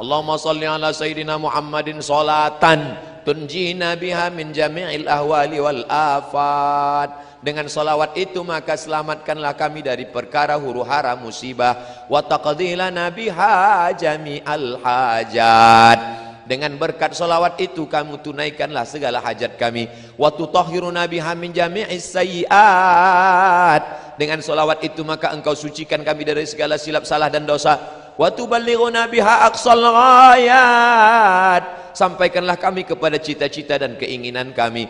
Allahumma salli ala sayyidina Muhammadin salatan tunjina biha min jami'il ahwali wal afat. Dengan salawat itu maka selamatkanlah kami dari perkara huru-hara musibah. Wa taqdi lana biha jami'al hajat. Dengan berkat salawat itu kamu tunaikanlah segala hajat kami. Wa tutahhiruna biha min jami'is sayyi'at. Dengan salawat itu maka engkau sucikan kami dari segala silap salah dan dosa. Wa tuballighuna biha aqsal ghayat. Sampaikanlah kami kepada cita-cita dan keinginan kami.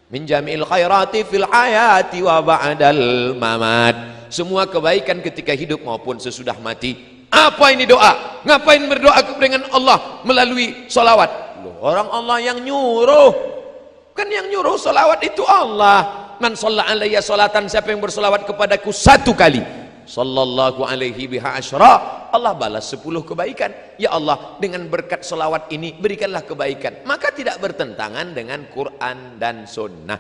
Min jami'il khairati fil hayati wa ba'dal mamat. Semua kebaikan ketika hidup maupun sesudah mati. Apa ini doa? Ngapain berdoa dengan Allah melalui salawat? Loh, orang Allah yang nyuruh. Kan yang nyuruh salawat itu Allah. Man shalla alayya salatan, siapa yang bersalawat kepadaku satu kali, sallallahu alaihi biha asyra, Allah balas 10 kebaikan. Ya Allah, dengan berkat salawat ini berikanlah kebaikan. Maka tidak bertentangan dengan Quran dan Sunnah.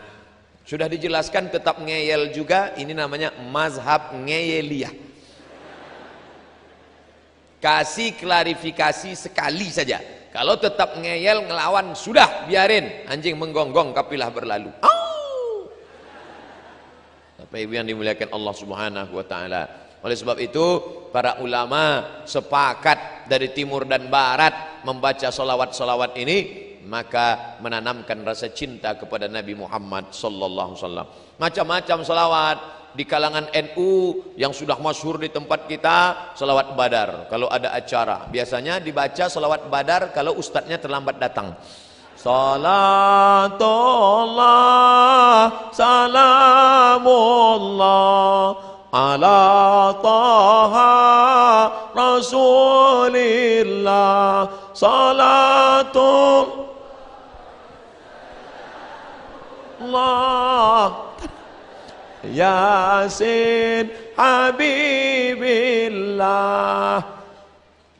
Sudah dijelaskan tetap ngeyel juga. Ini namanya mazhab ngeyeliyah. Kasih klarifikasi sekali saja. Kalau tetap ngeyel ngelawan, sudah biarin, anjing menggonggong kapilah berlalu. Bapak Ibu yang dimuliakan Allah Subhanahu wa taala. Oleh sebab itu para ulama sepakat dari timur dan barat membaca salawat-salawat ini, maka menanamkan rasa cinta kepada Nabi Muhammad sallallahu alaihi wasallam. Macam-macam salawat di kalangan NU yang sudah masyhur di tempat kita, salawat Badar. Kalau ada acara biasanya dibaca salawat Badar kalau ustadznya terlambat datang. Salatullah salamullah ala taha rasulillah salatullah Yasin Habibillah.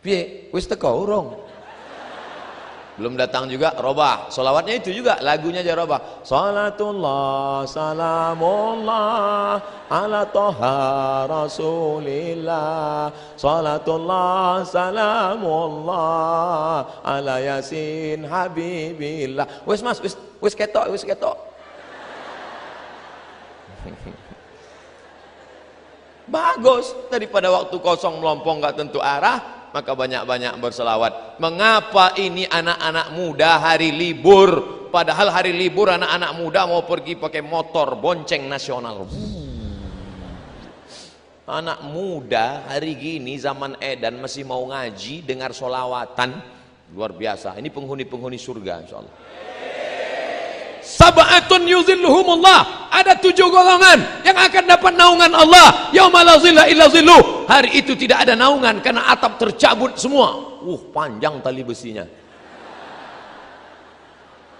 Piye? Wis teko urung? Belum datang juga robah. Salawatnya itu juga, lagunya aja robah. Salatullah salamullah ala toha rasulillah. Salatullah salamullah ala Yasin Habibillah. Wis mas, wis ketok, wis ketok. Bagus, daripada waktu kosong melompong gak tentu arah, maka banyak-banyak berselawat. Mengapa ini anak-anak muda hari libur, padahal hari libur anak-anak muda mau pergi pakai motor bonceng nasional. Anak muda hari gini zaman edan masih mau ngaji, dengar solawatan, luar biasa. Ini penghuni-penghuni surga insyaallah. Sab'atun yuzilluhumullah, ada 7 golongan yang akan dapat naungan Allah yauma la zilla illa zilluh. Hari itu tidak ada naungan karena atap tercabut semua. Panjang tali besinya.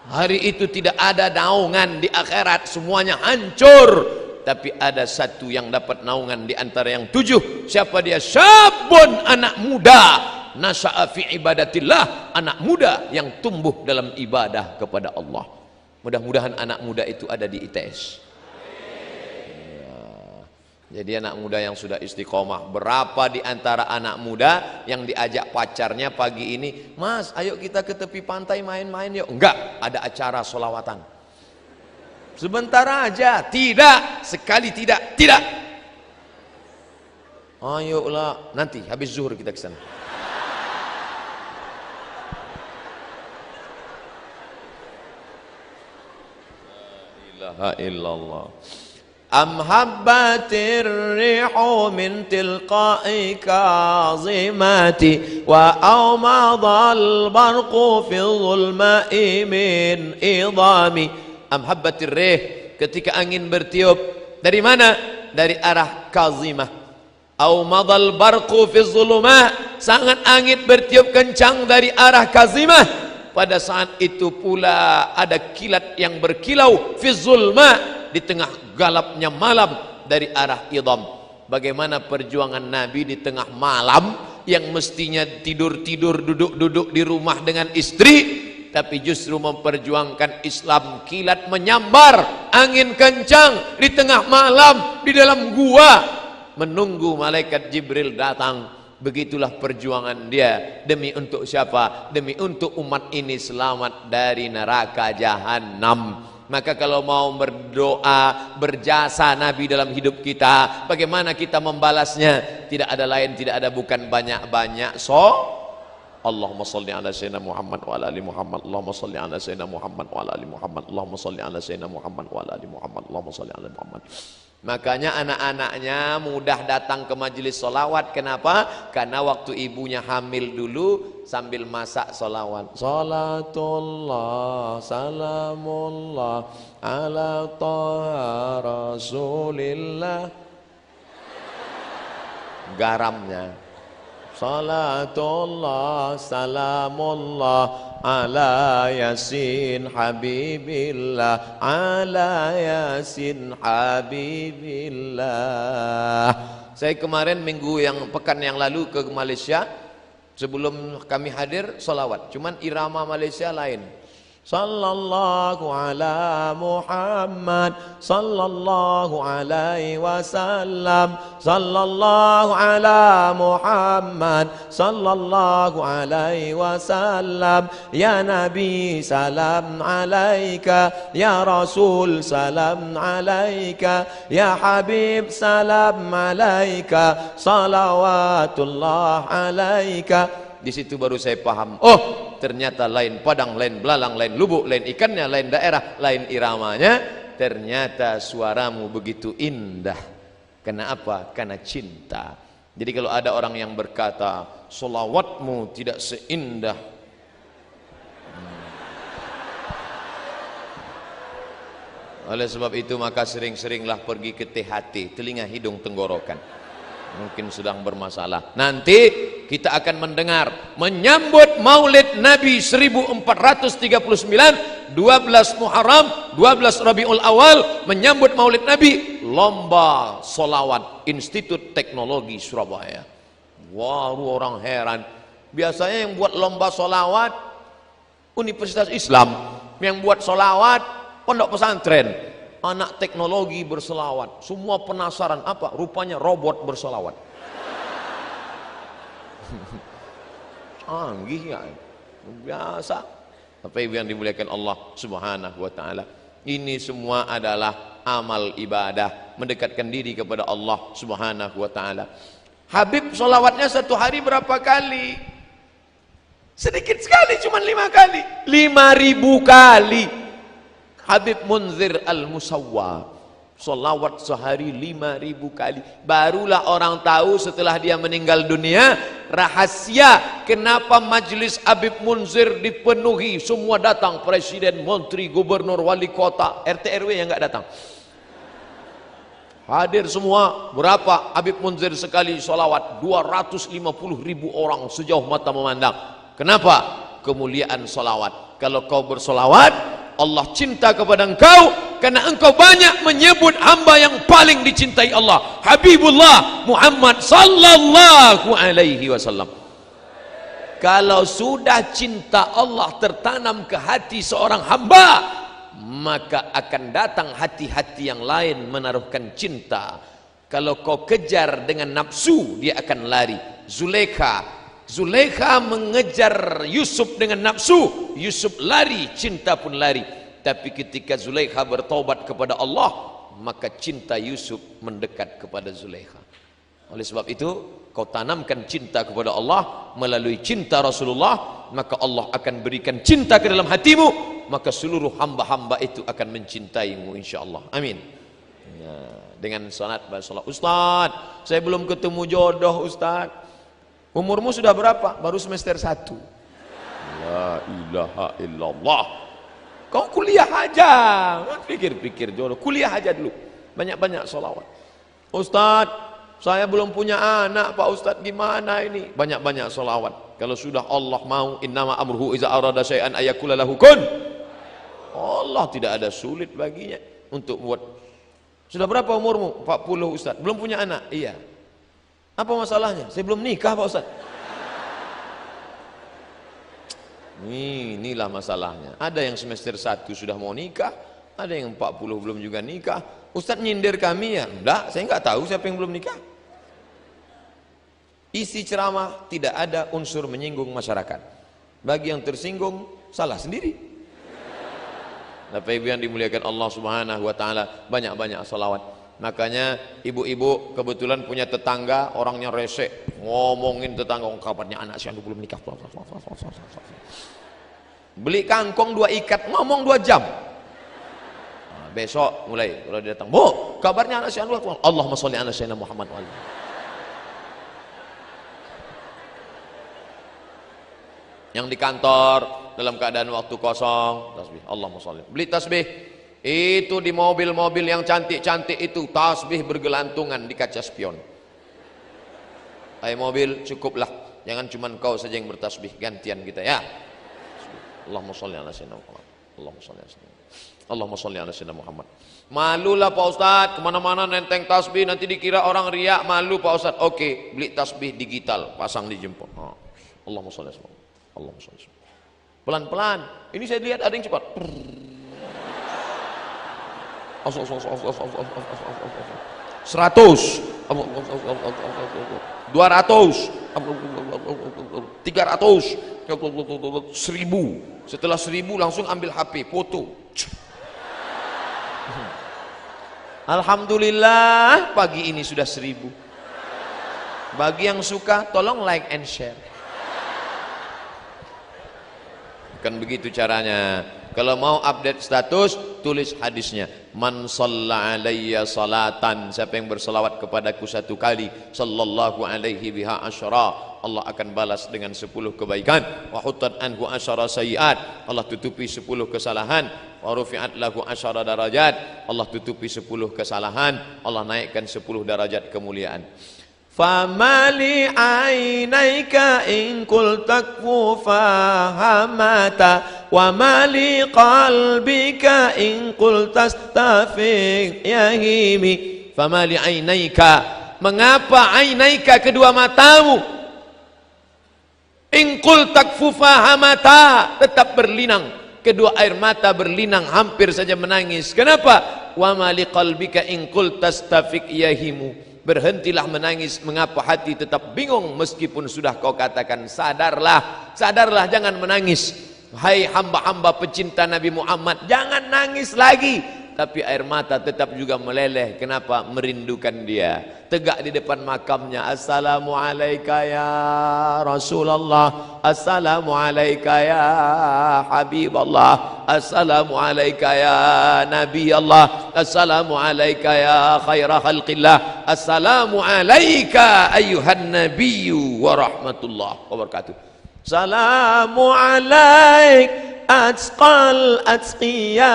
Hari itu tidak ada naungan di akhirat, semuanya hancur. Tapi ada satu yang dapat naungan di antara yang 7. Siapa dia? Syabun, anak muda, nasya'a fi ibadatillah, anak muda yang tumbuh dalam ibadah kepada Allah. Mudah-mudahan anak muda itu ada di ITS. Ya. Jadi anak muda yang sudah istiqomah. Berapa di antara anak muda yang diajak pacarnya pagi ini, Mas ayo kita ke tepi pantai main-main yuk. Enggak, ada acara solawatan. Sebentar aja. Tidak, sekali tidak. Tidak. Ayolah, nanti habis zuhur kita ke sana. Illallah. Am habbatir rihu min tilqa'i kazimati wa awmadal barqu fi dhulma'i min idami. Am habbatir rih, ketika angin bertiup dari mana? Dari arah kazimah. Awmadal barqu fi dhulma, sangat angin bertiup kencang dari arah kazimah. Pada saat itu pula ada kilat yang berkilau fi zulma, di tengah galapnya malam dari arah idham. Bagaimana perjuangan Nabi di tengah malam yang mestinya tidur-tidur, duduk-duduk di rumah dengan istri, tapi justru memperjuangkan Islam. Kilat menyambar, angin kencang di tengah malam di dalam gua, menunggu malaikat Jibril datang. Begitulah perjuangan dia. Demi untuk siapa? Demi untuk umat ini selamat dari neraka jahanam. Maka kalau mau berdoa, berjasa Nabi dalam hidup kita, bagaimana kita membalasnya? Tidak ada lain, tidak ada bukan banyak-banyak Allahumma salli ala sayyidina Muhammad wa ala ali Muhammad. Allahumma salli ala sayyidina Muhammad wa ala ali Muhammad. Allahumma salli ala sayyidina Muhammad wa ala ali Muhammad. Allahumma salli ala Muhammad. Makanya anak-anaknya mudah datang ke majelis solawat. Kenapa? Karena waktu ibunya hamil dulu sambil masak solawat. Salatullah salamullah ala taha rasulillah. Garamnya salatullah salamullah ala yasin habibillah, ala yasin habibillah. Saya kemarin pekan yang lalu ke Malaysia. Sebelum kami hadir salawat, cuman irama Malaysia lain. Sallallahu ala Muhammad sallallahu alaihi wasallam, sallallahu ala Muhammad sallallahu alaihi wasallam, ya Nabi salam alaika, ya Rasul salam alaika, ya Habib salam alaika, salawatullah alaika. Di situ baru saya paham, oh ternyata lain padang, lain belalang, lain lubuk, lain ikannya, lain daerah, lain iramanya. Ternyata suaramu begitu indah. Kenapa? Karena cinta. Jadi kalau ada orang yang berkata solawatmu tidak seindah, oleh sebab itu maka sering-seringlah pergi ke THT, telinga hidung tenggorokan. Mungkin sedang bermasalah. Nanti kita akan mendengar menyambut Maulid Nabi 1439, 12 Muharram, 12 Rabiul Awal, menyambut Maulid Nabi, lomba solawat Institut Teknologi Surabaya. Wah, orang heran. Biasanya yang buat lomba solawat Universitas Islam, yang buat solawat pondok pesantren. Anak teknologi berselawat, semua penasaran apa? Rupanya robot berselawat. Canggih ya, biasa. Tapi yang dimuliakan Allah Subhanahu wa taala, ini semua adalah amal ibadah, mendekatkan diri kepada Allah Subhanahu wa taala. Habib solawatnya satu hari berapa kali? Sedikit sekali, cuma 5 kali. 5.000 kali. Habib Munzir Al-Musawwa solawat sehari 5.000 kali. Barulah orang tahu setelah dia meninggal dunia rahasia kenapa majelis Habib Munzir dipenuhi, semua datang, presiden, menteri, gubernur, wali kota, RT RW yang enggak datang hadir semua. Berapa Habib Munzir sekali solawat? 250.000 orang sejauh mata memandang. Kenapa? Kemuliaan solawat. Kalau kau bersolawat, Allah cinta kepada engkau karena engkau banyak menyebut hamba yang paling dicintai Allah, Habibullah Muhammad sallallahu alaihi wasallam. Kalau sudah cinta Allah tertanam ke hati seorang hamba, maka akan datang hati-hati yang lain menaruhkan cinta. Kalau kau kejar dengan nafsu, dia akan lari. Zulaikha mengejar Yusuf dengan nafsu, Yusuf lari, cinta pun lari. Tapi ketika Zulaikha bertaubat kepada Allah, maka cinta Yusuf mendekat kepada Zulaikha. Oleh sebab itu, kau tanamkan cinta kepada Allah melalui cinta Rasulullah, maka Allah akan berikan cinta ke dalam hatimu, maka seluruh hamba-hamba itu akan mencintaimu insyaallah. Amin. Ya, dengan salat bersolat. Ustaz, saya belum ketemu jodoh Ustaz. Umurmu sudah berapa? Baru semester 1. La ilaha illallah. Kau kuliah aja. Pikir-pikir jodoh. Kuliah aja dulu. Banyak-banyak sholawat. Ustaz, saya belum punya anak Pak Ustaz, gimana ini? Banyak-banyak sholawat. Kalau sudah Allah mau, innama amruhu iza arada syai'an ayakula lahu kun. Allah tidak ada sulit baginya untuk buat. Sudah berapa umurmu? 40 Ustaz. Belum punya anak? Iya. Apa masalahnya? Saya belum nikah Pak Ustaz. Inilah masalahnya. Ada yang semester 1 sudah mau nikah, ada yang 40 belum juga nikah. Ustaz nyindir kami ya? Enggak, saya enggak tahu siapa yang belum nikah. Isi ceramah tidak ada unsur menyinggung masyarakat. Bagi yang tersinggung, salah sendiri. Bapak Ibu yang dimuliakan Allah Subhanahu wa taala, banyak-banyak salawat. Makanya ibu-ibu kebetulan punya tetangga orangnya rese, ngomongin tetangga, kabarnya anak si anu belum nikah. Beli kangkong 2 ikat, ngomong 2 jam. Nah, besok mulai kalau dia datang, "Bu, kabarnya anak si anu, Allahumma sholli ala sayyidina Muhammad wa alihi." Yang di kantor dalam keadaan waktu kosong, tasbih, Allahumma sholli. Beli tasbih. Itu di mobil-mobil yang cantik-cantik itu tasbih bergelantungan di kaca spion. Hai mobil, cukuplah, jangan cuma kau saja yang bertasbih, gantian kita ya. Allahumma sholli ala sayyidina Muhammad. Allahumma sholli ala sayyidina Muhammad. Allahumma sholli ala sayyidina Muhammad. Malulah Pak Ustadz, kemana-mana nenteng tasbih, nanti dikira orang riak, malu Pak Ustadz. Oke, beli tasbih digital, pasang di jempol. Allahumma sholli ala sayyidina Muhammad. Allahumma sholli ala sayyidina Muhammad. Pelan-pelan. Ini saya lihat ada yang cepat. 100, 200, 300, 1000. Setelah 1000 langsung ambil HP, foto. Alhamdulillah pagi ini sudah 1000. Bagi yang suka tolong like and share. Kan begitu caranya. Kalau mau update status, tulis hadisnya. Man shalla alayya salatan, siapa yang berselawat kepadaku 1 kali, sallallahu alaihi biha asyara, Allah akan balas dengan 10 kebaikan. Wa huttat anhu asyara sayiat, Allah tutupi 10 kesalahan. Wa rufi'at lahu asyara darajat, Allah tutupi 10 kesalahan, Allah naikkan 10 derajat kemuliaan. Famali ainaika in qul takfu fahamata wa mali qalbika in qul tastafiq yahimi. Famali ainaika, mengapa ainaika kedua matamu, in qul takfu fahamata, tetap berlinang, kedua air mata berlinang, hampir saja menangis. Kenapa? Wa mali qalbika in qul tastafiq yahimu, berhentilah menangis, mengapa hati tetap bingung meskipun sudah kau katakan sadarlah, sadarlah, jangan menangis. Hai hamba-hamba pecinta Nabi Muhammad, jangan nangis lagi. Tapi air mata tetap juga meleleh. Kenapa? Merindukan dia. Tegak di depan makamnya, assalamu alayka ya Rasulullah, assalamu alayka ya Habiballah, assalamu alayka ya Nabi Allah, assalamu alayka ya khaira khalqillah, assalamu alayka ayyuhan nabiyyu wa rahmatullah wa barakatuh. Salamu alaik atqal atqiya,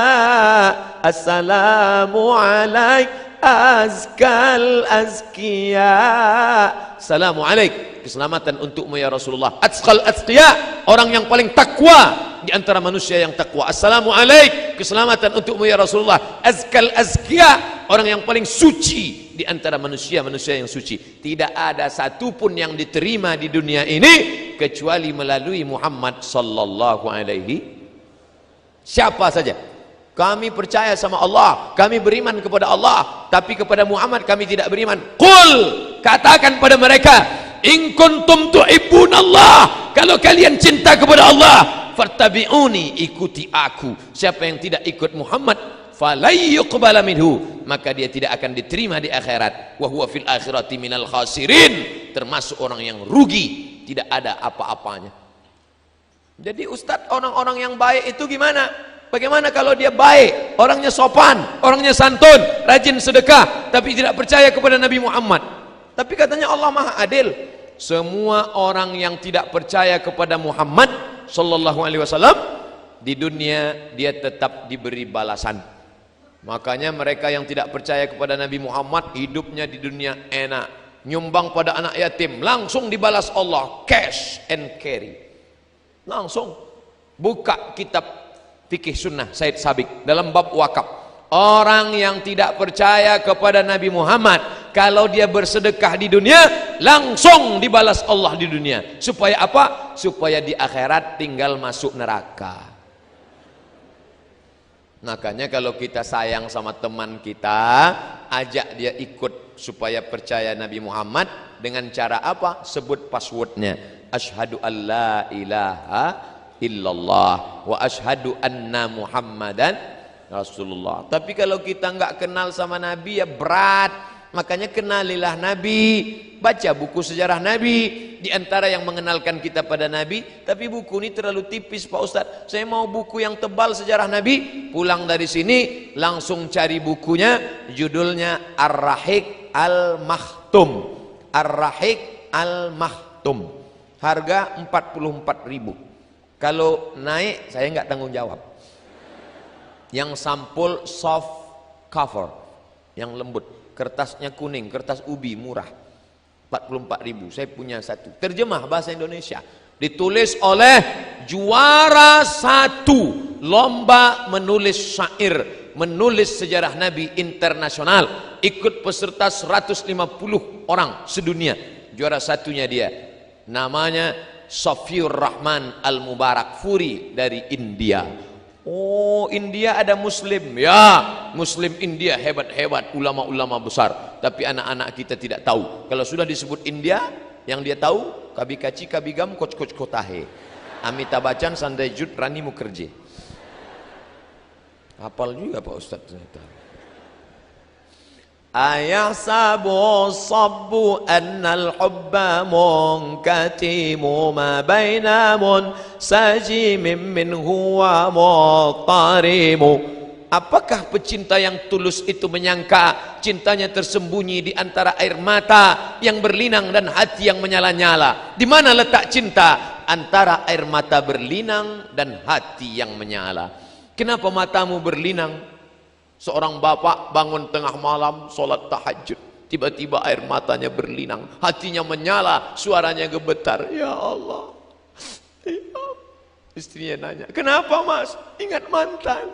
assalamu alaik azkal azkiya. Assalamu alaik, keselamatan untukmu ya Rasulullah. Atqal atqiya, orang yang paling takwa di antara manusia yang takwa. Assalamu alaik, keselamatan untukmu ya Rasulullah. Azkal azkiya, orang yang paling suci di antara manusia-manusia yang suci. Tidak ada satupun yang diterima di dunia ini kecuali melalui Muhammad sallallahu alaihi. Siapa saja. Kami percaya sama Allah, kami beriman kepada Allah, tapi kepada Muhammad kami tidak beriman. Qul, katakan pada mereka, in kuntum tuhibbunallah, kalau kalian cinta kepada Allah, fattabi'uni, ikuti aku. Siapa yang tidak ikut Muhammad, falai yuqbala minhu, maka dia tidak akan diterima di akhirat. Wa huwa fil akhirati minal khasirin, termasuk orang yang rugi, tidak ada apa-apanya. Jadi Ustadz, orang-orang yang baik itu gimana? Bagaimana kalau dia baik, orangnya sopan, orangnya santun, rajin sedekah, tapi tidak percaya kepada Nabi Muhammad? Tapi katanya Allah Maha Adil. Semua orang yang tidak percaya kepada Muhammad sallallahu alaihi wasallam di dunia dia tetap diberi balasan. Makanya mereka yang tidak percaya kepada Nabi Muhammad hidupnya di dunia enak, nyumbang pada anak yatim langsung dibalas Allah, cash and carry. Langsung buka kitab fikih sunnah Said Sabiq dalam bab wakaf. Orang yang tidak percaya kepada Nabi Muhammad, kalau dia bersedekah di dunia langsung dibalas Allah di dunia. Supaya apa? Supaya di akhirat tinggal masuk neraka. Makanya kalau kita sayang sama teman kita, ajak dia ikut supaya percaya Nabi Muhammad dengan cara apa? Sebut passwordnya. Asyhadu an la ilaha illallah wa asyhadu anna Muhammadan Rasulullah. Tapi kalau kita nggak kenal sama Nabi ya berat. Makanya kenalilah Nabi, baca buku sejarah Nabi. Di antara yang mengenalkan kita pada Nabi, tapi buku ini terlalu tipis Pak Ustadz. Saya mau buku yang tebal sejarah Nabi. Pulang dari sini langsung cari bukunya, judulnya Ar-Rahiq Al-Makhtum. Ar-Rahiq Al-Makhtum. Harga 44.000. Kalau naik saya nggak tanggung jawab. Yang sampul soft cover, yang lembut. Kertasnya kuning, kertas ubi murah, 44.000. Saya punya satu, terjemah bahasa Indonesia, ditulis oleh juara 1 lomba menulis syair, menulis sejarah Nabi internasional, ikut peserta 150 orang sedunia. Juara satunya dia, namanya Safiur Rahman Al-Mubarak Furi dari India. Oh, India ada Muslim, ya Muslim India hebat-hebat, ulama-ulama besar. Tapi anak-anak kita tidak tahu. Kalau sudah disebut India, yang dia tahu kabi kaci kabi gam koc koc kotahe, Amitabh Bachchan, Sanjay Dutt, Rani Mukherjee. Hafal juga Pak Ustadz ternyata. Ayahsabu sabbu annal hubba munkatimu ma baina munsajimin minhu wa muqtarimu. Apakah pecinta yang tulus itu menyangka cintanya tersembunyi di antara air mata yang berlinang dan hati yang menyala-nyala? Di mana letak cinta? Antara air mata berlinang dan hati yang menyala. Kenapa matamu berlinang? Seorang bapak bangun tengah malam sholat tahajud, tiba-tiba air matanya berlinang, hatinya menyala, suaranya gemetar. Ya Allah, ya Allah. Istrinya nanya, kenapa mas? Ingat mantan.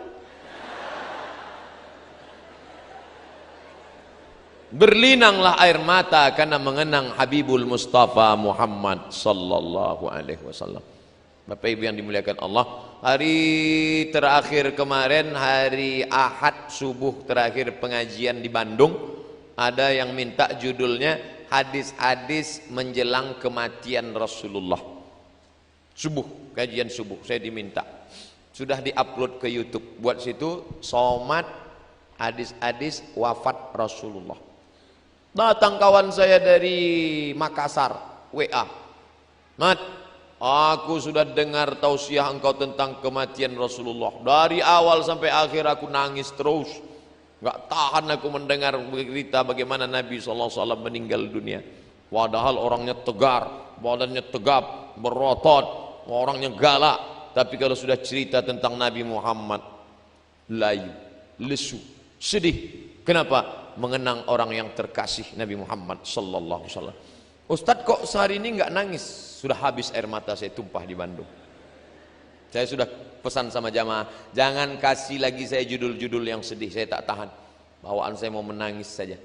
Berlinanglah air mata karena mengenang Habibul Mustafa Muhammad sallallahu alaihi wasallam. Bapak Ibu yang dimuliakan Allah, hari terakhir kemarin, hari Ahad subuh terakhir pengajian di Bandung, ada yang minta judulnya hadis-hadis menjelang kematian Rasulullah. Subuh, kajian subuh, saya diminta. Sudah diupload ke YouTube. Buat situ somat hadis-hadis wafat Rasulullah. Datang kawan saya dari Makassar, WA. Mat, aku sudah dengar tausiah engkau tentang kematian Rasulullah. Dari awal sampai akhir aku nangis terus. Gak tahan aku mendengar berita bagaimana Nabi SAW meninggal dunia. Padahal orangnya tegar, badannya tegap, berotot, orangnya galak. Tapi kalau sudah cerita tentang Nabi Muhammad, layu, lesu, sedih. Kenapa? Mengenang orang yang terkasih Nabi Muhammad SAW. Ustadz kok sehari ini nggak nangis? Sudah habis air mata saya tumpah di Bandung. Saya sudah pesan sama jamaah, jangan kasih lagi saya judul-judul yang sedih, saya tak tahan. Bawaan saya mau menangis saja.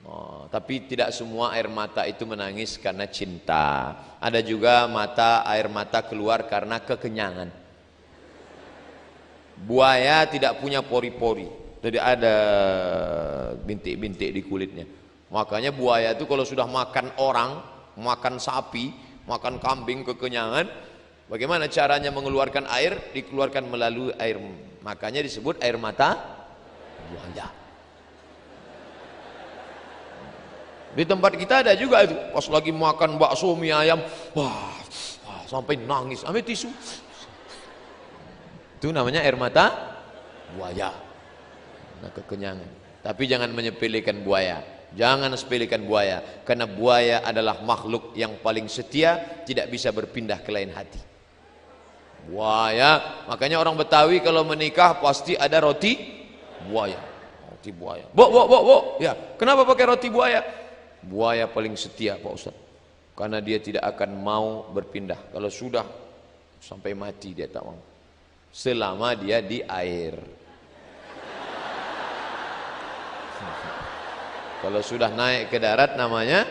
Oh, tapi tidak semua air mata itu menangis karena cinta. Ada juga air mata keluar karena kekenyangan. Buaya tidak punya pori-pori, jadi ada bintik-bintik di kulitnya. Makanya buaya itu kalau sudah makan orang, makan sapi, makan kambing kekenyangan, bagaimana caranya mengeluarkan air? Dikeluarkan melalui air. Makanya disebut air mata buaya. Di tempat kita ada juga itu. Pas lagi makan bakso mie ayam, wah sampai nangis, ambil tisu. Itu namanya air mata buaya. Nah, kekenyangan. Tapi jangan menyepelekan buaya. Jangan sepelekan buaya, karena buaya adalah makhluk yang paling setia, tidak bisa berpindah ke lain hati. Buaya, makanya orang Betawi kalau menikah pasti ada roti buaya. Roti buaya. Bo. Ya, kenapa pakai roti buaya? Buaya paling setia Pak Ustaz, karena dia tidak akan mau berpindah. Kalau sudah sampai mati dia tak mau, selama dia di air. Kalau sudah naik ke darat namanya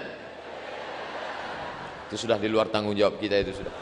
itu sudah di luar tanggung jawab kita, itu sudah.